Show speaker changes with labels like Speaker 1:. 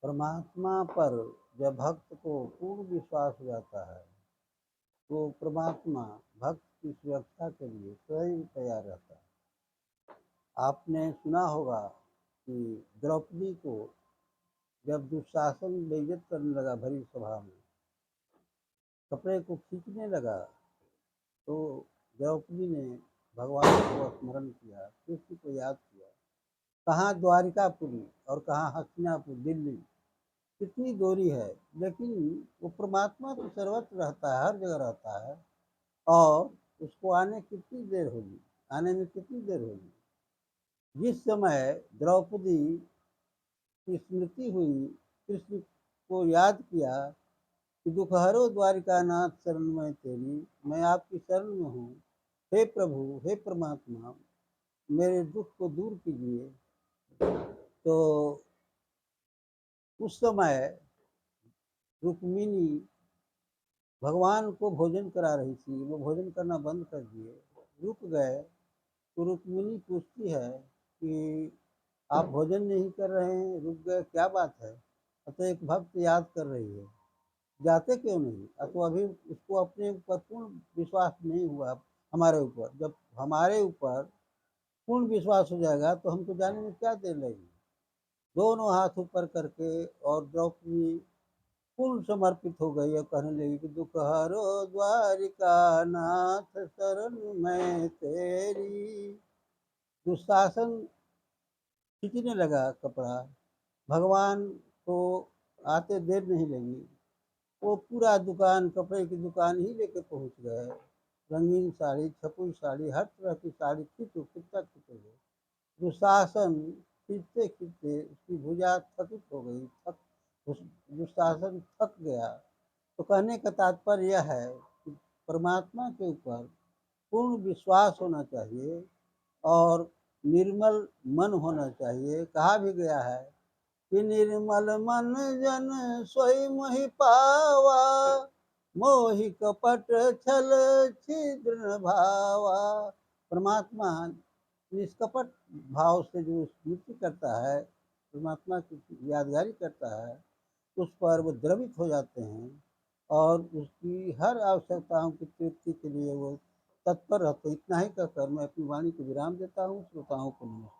Speaker 1: परमात्मा पर जब भक्त को पूर्ण विश्वास हो जाता है तो परमात्मा भक्त की सुरक्षा के लिए स्वयं तैयार रहता है। आपने सुना होगा कि द्रौपदी को जब दुशासन बेइज्जत करने लगा भरी सभा में, कपड़े को खींचने लगा, तो द्रौपदी ने भगवान को स्मरण किया, कृष्ण को याद किया। कहाँ द्वारिकापुरी और कहाँ हस्तिनापुर दिल्ली, कितनी दूरी है, लेकिन वो परमात्मा तो सर्वत्र रहता है, हर जगह रहता है। और उसको आने में कितनी देर होगी। जिस समय द्रौपदी की स्मृति हुई, कृष्ण को याद किया कि दुखहरो द्वारिकानाथ शरण में तेरी, मैं आपकी शरण में हूँ, हे प्रभु, हे परमात्मा, मेरे दुख को दूर कीजिए। तो उस समय रुक्मिणी भगवान को भोजन करा रही थी, वो भोजन करना बंद कर दिए, रुक गए। तो रुक्मिणी पूछती है कि आप भोजन नहीं कर रहे हैं, रुक गए, क्या बात है। तो एक भक्त याद कर रही है, जाते क्यों नहीं। तो अभी उसको अपने ऊपर पूर्ण विश्वास नहीं हुआ हमारे ऊपर। जब हमारे ऊपर पूर्ण विश्वास हो जाएगा तो हमको जाने में क्या देर लगेगी। दोनों हाथ ऊपर करके और द्रौपदी पूर्ण समर्पित हो गई और कहने लगी कि दुख हरो द्वारिका नाथ शरण में तेरी। दुशासन खींचने लगा कपड़ा, भगवान को आते देर नहीं लगी। वो पूरा दुकान, कपड़े की दुकान ही लेके पहुंच गए। रंगीन साड़ी, छपुई साड़ी, हर तरह की साड़ी कितना खींचे गए। दुशासन खींचते खींचते उसकी भुजा थकित हो गई, दुशासन थक गया। तो कहने का तात्पर्य यह है कि परमात्मा के ऊपर पूर्ण विश्वास होना चाहिए और निर्मल मन होना चाहिए। कहा भी गया है कि निर्मल मन जन सोई मोहि पावा, मोहि कपट छल छिद्र भावा। परमात्मा निष्कपट भाव से जो स्मृति करता है, परमात्मा की यादगारी करता है, उस पर वो द्रवित हो जाते हैं और उसकी हर आवश्यकताओं की पूर्ति के लिए वो तत्पर रहते हैं। इतना ही कहकर मैं अपनी वाणी को विराम देता हूँ। श्रोताओं को नमस्कार।